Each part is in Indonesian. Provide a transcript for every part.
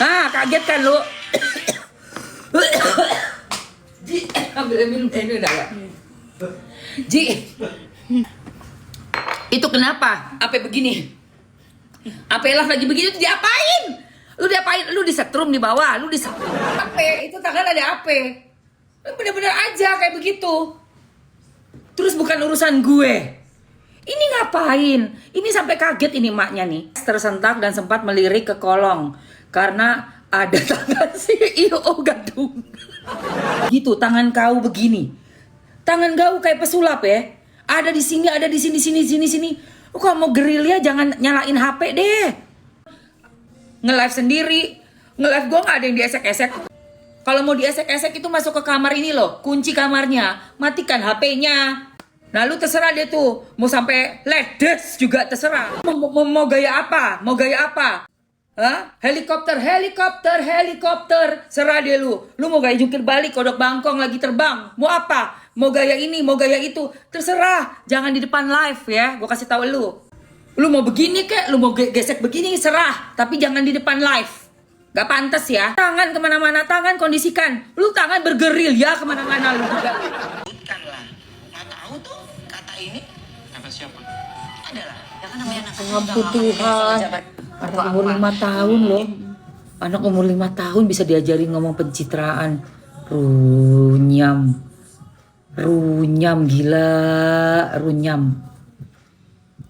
Ah, kaget kan lu? Ji, ambil minum ini udah ya. Ji, itu kenapa? Apa begini? Apa Elah lagi begini tuh diapain? Lu diapain? Lu disetrum di bawah, lu disetrum. Apa? Itu tangan ada apa? Bener-bener aja kayak begitu. Terus bukan urusan gue. Ini ngapain? Ini sampai kaget ini maknya nih. Tersentak dan sempat melirik ke kolong karena ada tangan CEO Gadung. Gitu, tangan kau begini. Tangan kau kayak pesulap ya. Ada di sini, ada di sini, sini. Lu kalau mau gerilya jangan nyalain HP deh. Nge-live sendiri. Nge-live gue gak ada yang diesek-esek. Kalau mau diesek-esek itu masuk ke kamar ini loh. Kunci kamarnya. Matikan HP-nya. Nah lu terserah deh tuh. Mau sampai ledes juga terserah. Mau gaya apa? Mau gaya apa? Hah? Helikopter. Serah deh lu. Lu mau gaya jungkir balik, kodok bangkong lagi terbang. Mau apa? Mau gaya ini, mau gaya itu. Terserah. Jangan di depan live ya. Gue kasih tahu lu. Lu mau begini kek, lu mau gesek begini, serah. Tapi jangan di depan live. Gak pantas ya. Tangan kemana-mana, tangan kondisikan. Lu tangan bergeril ya kemana-mana lu juga. Bukanlah. Nggak tahu tuh kata ini. Kata siapa? Adalah. Ya kan namanya anak kecil. Ampun Tuhan. Anak umur 5 tahun loh. Anak umur 5 tahun bisa diajarin ngomong pencitraan. Runyam. Runyam gila.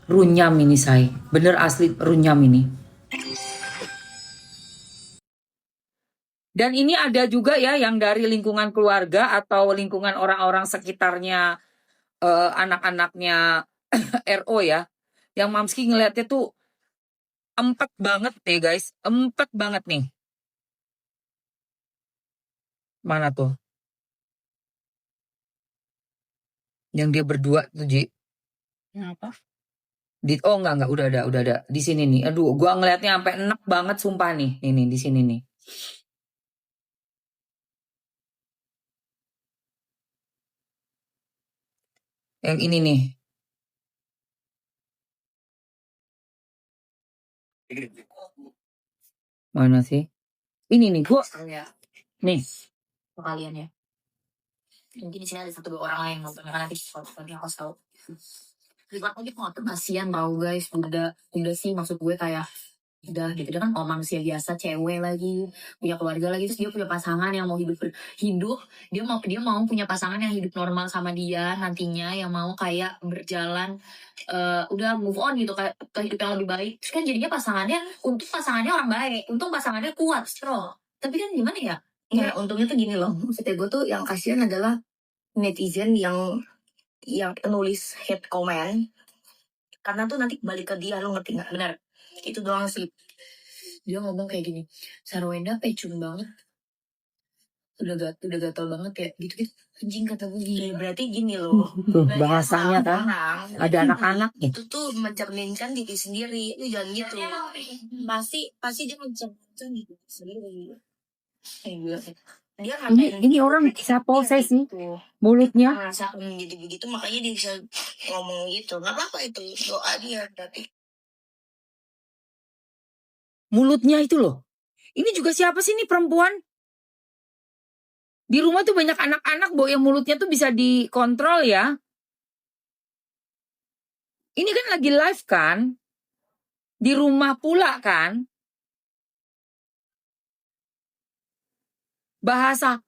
Runyam ini say. Bener asli runyam ini. Dan ini ada juga ya yang dari lingkungan keluarga atau lingkungan orang-orang sekitarnya anak-anaknya RO ya. Yang Mamski ngeliatnya tuh empet banget nih guys. Empet banget nih. Mana tuh? Yang dia berdua tuh Ji. Kenapa? Oh enggak, udah ada. Di sini nih. Aduh, gua ngeliatnya sampai enak banget sumpah nih. Ini di sini nih. Yang ini nih. Mana sih? Ini nih, gua Ya, nih. kalian ya. Mungkin di sini ada satu dua orang yang nonton karena nanti soalnya aku tahu. Ribet lagi tuh kasihan tau guys. Udah sih maksud gue kayak udah gitu dia kan kalau manusia biasa cewek lagi punya keluarga lagi terus dia punya pasangan yang mau hidup dia mau punya pasangan yang hidup normal sama dia nantinya yang mau kayak berjalan udah move on gitu kayak ke hidup yang lebih baik terus kan jadinya pasangannya orang baik untung pasangannya kuat strong tapi kan gimana ya ya untungnya tuh gini loh maksudnya gue tuh yang kasihan adalah netizen yang nulis hate comment karena tuh nanti balik ke dia lo ngerti nggak benar itu doang sih dia ngomong kayak gini Sarwenda pecun banget udah gatal banget kayak gitu gitu anjing kata gue gini berarti gini loh Tuh, bahasanya kan. Ada anak-anak nih. itu tuh mencerminkan diri sendiri itu jangan gitu pasti dia mencerminkan diri sendiri dia Ini orang bisa poses sih mulutnya. merasa menjadi begitu makanya dia bisa ngomong gitu nggak apa-apa itu doa dia berarti Mulutnya itu loh. Ini juga siapa sih nih perempuan? Di rumah tuh banyak anak-anak Bo yang mulutnya tuh bisa dikontrol ya. Ini kan lagi live kan? Di rumah pula kan? Bahasa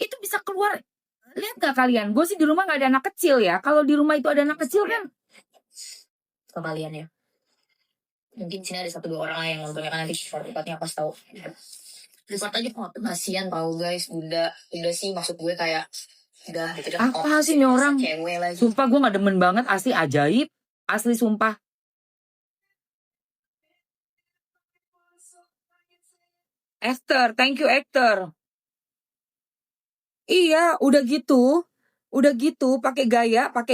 itu bisa keluar. Lihat gak kalian? Gue sih di rumah gak ada anak kecil ya. Kalau di rumah itu ada anak kecil kan? kalian ya mungkin sini ada satu dua orang yang nontonnya kan nanti tempatnya pas tahu report aja kok kasihan tau guys udah sih maksud gue kayak udah gitu dah Apa sih ini orang? cewek lagi Sumpah gue gak demen banget. Asli ajaib. Asli sumpah. Esther, thank you Esther. Iya, udah gitu, pakai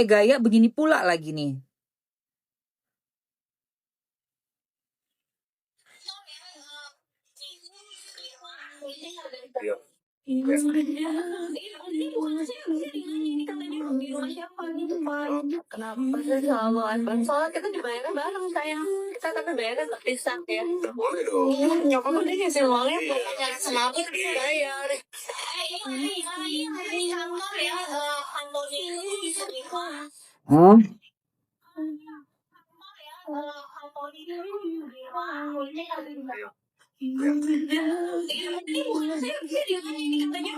gaya begini pula lagi nih. Kenapa sih selalu advance? Soalnya kita dibayarnya bareng sayang. Kita tapi bayarnya terpisah ya. Boleh dong. Nyokap udah ngasih uangnya buat nyari sama aku terus bayar. Hah?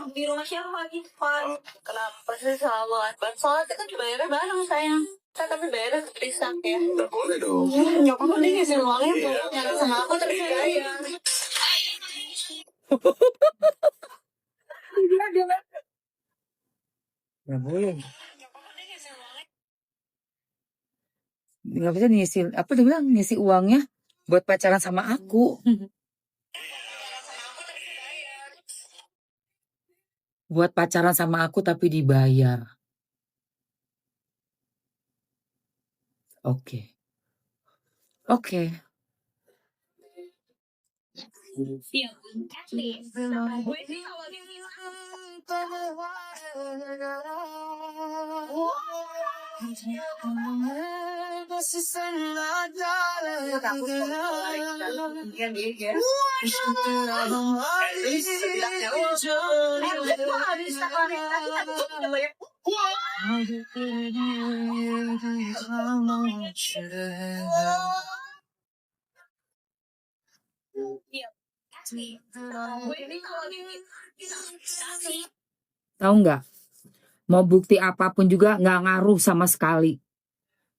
Di rumah siapa gitu kan? Kenapa sih selalu advance? Soalnya kita dibayarnya bareng sayang. Kita tapi bayarnya terpisah ya. Boleh dong. Nyokap udah ngasih uangnya buat nyari sama aku terus bayar. Nggak boleh. Nggak bisa ngisi, apa dia bilang, ngisi uangnya buat pacaran sama aku. Buat pacaran sama aku tapi dibayar. Oke. Oke. Tahu nggak? Mau bukti apapun juga nggak ngaruh sama sekali.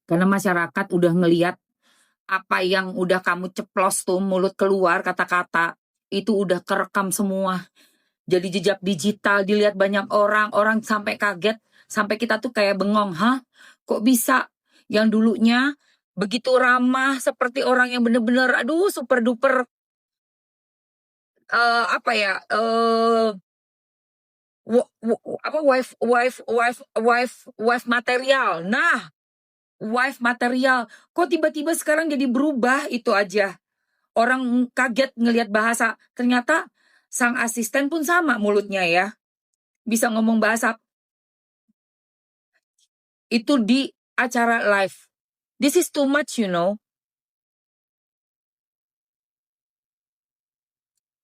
Karena masyarakat udah ngeliat apa yang udah kamu ceplos tuh mulut keluar kata-kata itu udah kerekam semua. Jadi jejak digital dilihat banyak orang, orang sampai kaget, sampai kita tuh kayak bengong, hah? Kok bisa yang dulunya begitu ramah seperti orang yang bener-bener aduh super duper apa ya wife material. Nah, wife material. Kok tiba-tiba sekarang jadi berubah itu aja. Orang kaget ngelihat bahasa. Ternyata sang asisten pun sama mulutnya ya. Bisa ngomong bahasa. Itu di acara live. This is too much, you know.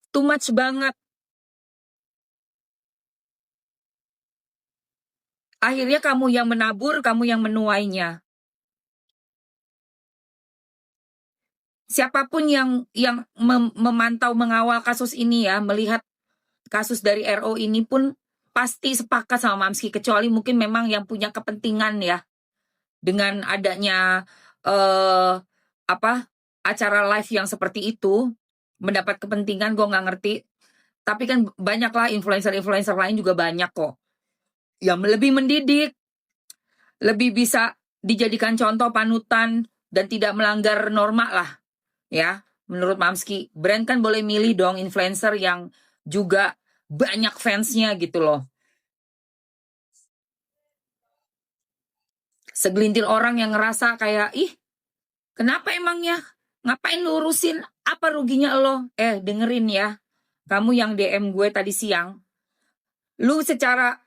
Too much banget. Akhirnya kamu yang menabur, kamu yang menuainya. Siapapun yang memantau, mengawal kasus ini ya, melihat kasus dari RO ini pun pasti sepakat sama Mamski, kecuali mungkin memang yang punya kepentingan ya dengan adanya acara live yang seperti itu, mendapat kepentingan, gue nggak ngerti. Tapi kan banyaklah influencer-influencer lain juga banyak kok yang lebih mendidik, lebih bisa dijadikan contoh panutan dan tidak melanggar norma lah ya. Menurut Mamski, brand kan boleh milih dong influencer yang juga banyak fansnya gitu loh. Segelintir orang yang ngerasa kayak, ih kenapa emangnya? Ngapain lu urusin? Apa ruginya lo? Dengerin ya. Kamu yang DM gue tadi siang. Lu secara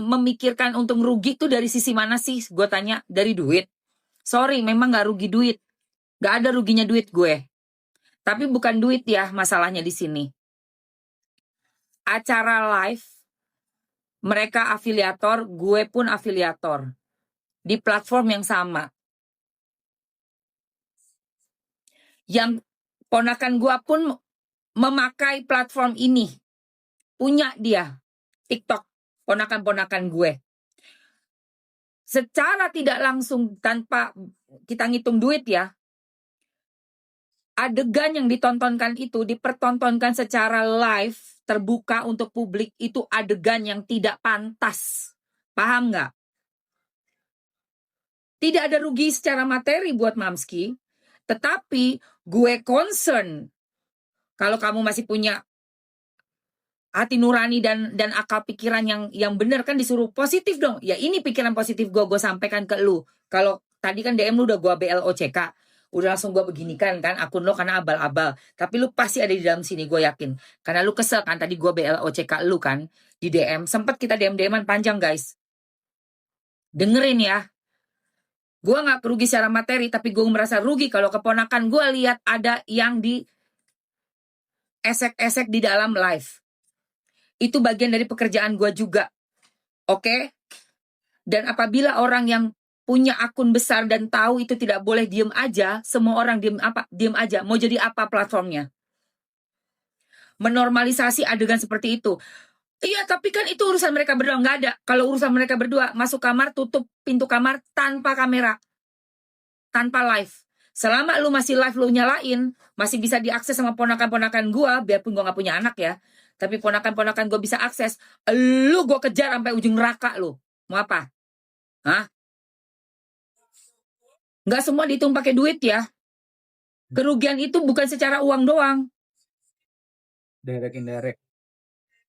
memikirkan untung rugi tuh dari sisi mana sih? Gue tanya, dari duit. Sorry, memang gak rugi duit. Gak ada ruginya duit gue. Tapi bukan duit ya masalahnya di sini. Acara live, mereka afiliator, gue pun afiliator. Di platform yang sama. Yang ponakan gue pun memakai platform ini. Punya dia, TikTok, ponakan-ponakan gue. Secara tidak langsung tanpa kita ngitung duit ya, adegan yang ditontonkan itu, dipertontonkan secara live, terbuka untuk publik, itu adegan yang tidak pantas. Paham nggak? Tidak ada rugi secara materi buat Mamski, tetapi gue concern kalau kamu masih punya hati nurani dan akal pikiran yang benar, kan disuruh positif dong. Ya ini pikiran positif gue sampaikan ke lu. Kalau tadi kan DM lu udah gue BLOCK. udah langsung gue beginikan kan akun lo karena abal-abal. Tapi lu pasti ada di dalam sini, gue yakin. Karena lu kesel kan, tadi gue BLOCK lu kan di DM. Sempet kita DM-DMan panjang guys. Dengerin ya. Gue gak rugi secara materi, tapi gue merasa rugi kalau keponakan gue lihat ada yang di esek-esek di dalam live. Itu bagian dari pekerjaan gue juga. Oke? Dan apabila orang yang punya akun besar dan tahu itu tidak boleh diem aja, semua orang diem aja, mau jadi apa platformnya? Menormalisasi adegan seperti itu. Iya, tapi kan itu urusan mereka berdua, nggak ada. Kalau urusan mereka berdua, masuk kamar, tutup pintu kamar tanpa kamera, tanpa live. Selama lu masih live, lu nyalain, masih bisa diakses sama ponakan-ponakan gua, biarpun gua nggak punya anak ya, tapi ponakan-ponakan gua bisa akses, lu gua kejar sampai ujung neraka lu. Mau apa? Hah? Nggak semua dihitung pakai duit ya. Kerugian itu bukan secara uang doang. Direct indirect.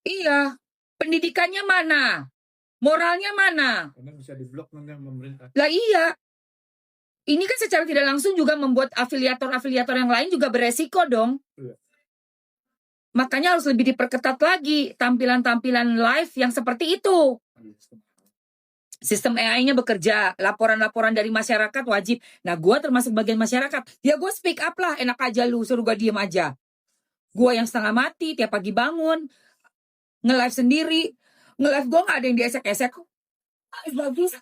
Iya. Pendidikannya mana? Moralnya mana? Karena bisa diblok nanti sama pemerintah. Lah iya. Ini kan secara tidak langsung juga membuat afiliator-afiliator yang lain juga beresiko dong. Iya. Makanya harus lebih diperketat lagi tampilan-tampilan live yang seperti itu. Sistem AI-nya bekerja, laporan-laporan dari masyarakat wajib. Nah, gue termasuk bagian masyarakat. Ya gue speak up lah, enak aja lu, suruh gue diem aja. Gue yang setengah mati, tiap pagi bangun, nge-live sendiri. Nge-live gue gak ada yang diesek-esek. Bagus,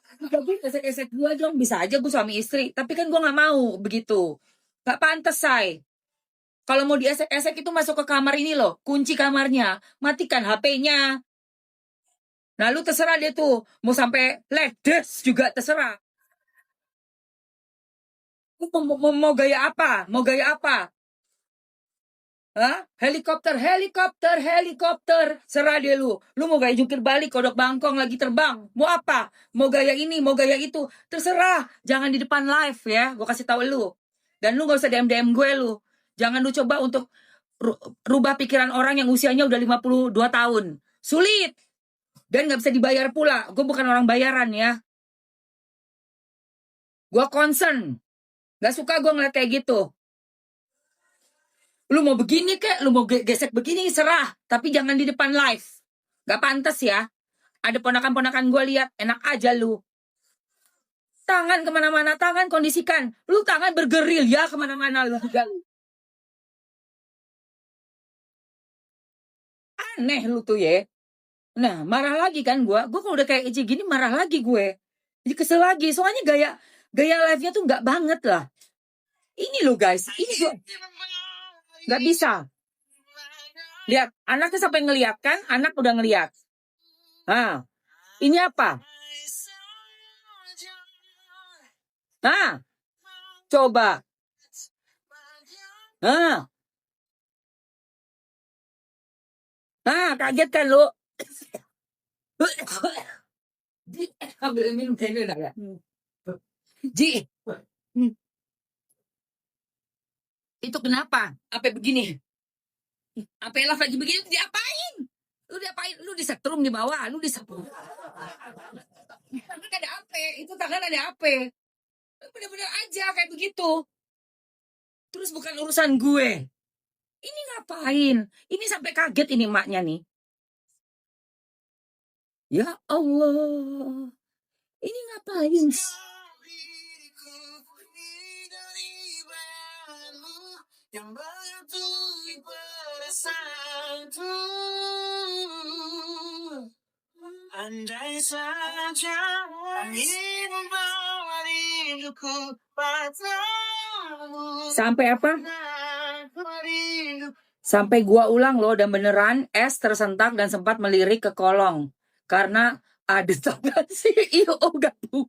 esek-esek gue dong. Bisa aja gue suami istri, tapi kan gue gak mau begitu. Gak pantas, say. Kalau mau diesek-esek itu masuk ke kamar ini loh, kunci kamarnya, matikan HP-nya. Nah lu terserah deh tuh, mau sampai ledes juga terserah. Mau gaya apa? Mau gaya apa? Hah? Helikopter. Serah deh lu. Lu mau gaya jungkir balik, kodok bangkong lagi terbang. Mau apa? Mau gaya ini, mau gaya itu. Terserah. Jangan di depan live ya. Gue kasih tahu lu. Dan lu gak usah DM gue lu. Jangan lu coba untuk rubah pikiran orang yang usianya udah 52 tahun. Sulit. Dan gak bisa dibayar pula. Gue bukan orang bayaran ya. Gue concern. Gak suka gue ngeliat kayak gitu. Lu mau begini kek, lu mau gesek begini, serah. Tapi jangan di depan live. Gak pantas ya. Ada ponakan-ponakan gue lihat, enak aja lu. Tangan kemana-mana, tangan kondisikan. Lu tangan bergerilya kemana-mana. Aneh lu tuh ya. Nah, marah lagi kan gue. Gue kalau udah kayak Eci gini, marah lagi gue. Jadi kesel lagi. Soalnya gaya live-nya tuh gak banget lah. Ini loh guys, ini gue gak bisa. Lihat, anaknya sampai ngeliat kan? Anak udah ngeliat. Nah, ini apa? Nah, coba. Nah, kaget kan lu? Ambil minum dulu ya. Ji, itu kenapa? Apa begini? Apa elaf lagi begini diapain? Lu disetrum di bawah, lu disetrum. Tangan ada apa? Itu tangan ada apa? Bener-bener aja kayak begitu. Terus bukan urusan gue. Ini ngapain? Ini sampai kaget ini emaknya nih. Ya Allah. Ini ngapain? Andai saja angin membawa rinduku padamu. Sampai apa? Sampai gua ulang loh, dan beneran es tersentak dan sempat melirik ke kolong. Karena ada tangan CEO gabung.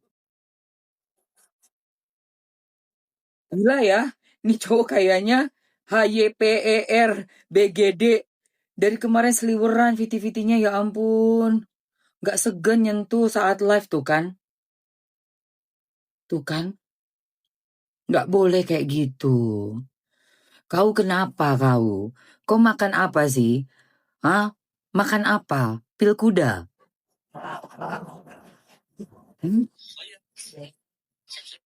Gila ya, ini cowok kayaknya HYPER BGD. Dari kemarin seliweran viti-vitinya, ya ampun. Gak segan nyentuh saat live tuh kan. Tuh kan. Gak boleh kayak gitu. Kau kenapa kau? Kau makan apa sih? Hah? Makan apa? Pil kuda?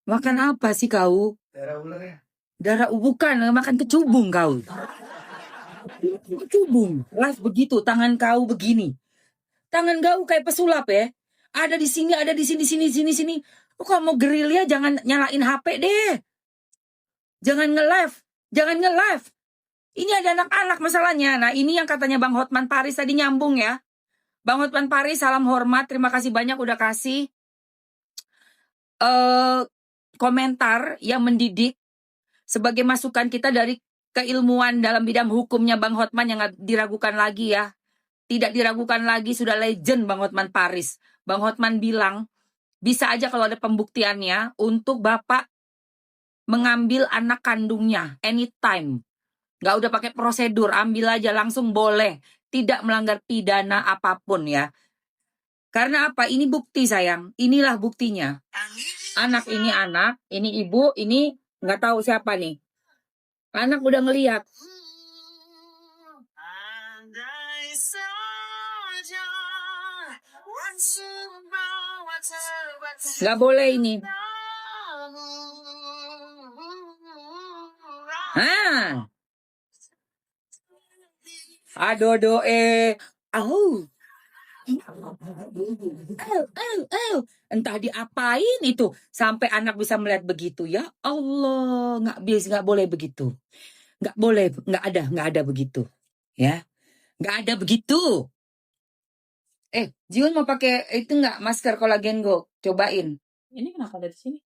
Makan apa sih kau? Daerah ular ya? Darah bukan, makan kecubung kau. Kecubung. Live begitu, tangan kau begini. Tangan kau kayak pesulap ya. Ada di sini, ada di sini, sini. Lu kalau mau gerilya jangan nyalain HP deh. Jangan nge-live. Ini ada anak-anak masalahnya. Nah, ini yang katanya Bang Hotman Paris tadi nyambung ya. Bang Hotman Paris, salam hormat. Terima kasih banyak udah kasih komentar yang mendidik sebagai masukan kita dari keilmuan dalam bidang hukumnya Bang Hotman yang gak diragukan lagi ya. Tidak diragukan lagi, sudah legend Bang Hotman Paris. Bang Hotman bilang, bisa aja kalau ada pembuktiannya untuk Bapak mengambil anak kandungnya anytime. Gak udah pakai prosedur, ambil aja langsung boleh. Tidak melanggar pidana apapun ya. Karena apa? Ini bukti sayang. Inilah buktinya. Anak, ini ibu, ini nggak tahu siapa nih. Anak udah ngelihat. Andai saja semua terbatas. Nggak boleh ini. Ah. Aduh, entah diapain itu sampai anak bisa melihat begitu ya Allah, nggak boleh begitu, nggak ada begitu ya, nggak ada begitu. Jiun mau pakai itu nggak masker kolagen Go, cobain. Ini kenapa ada di sini?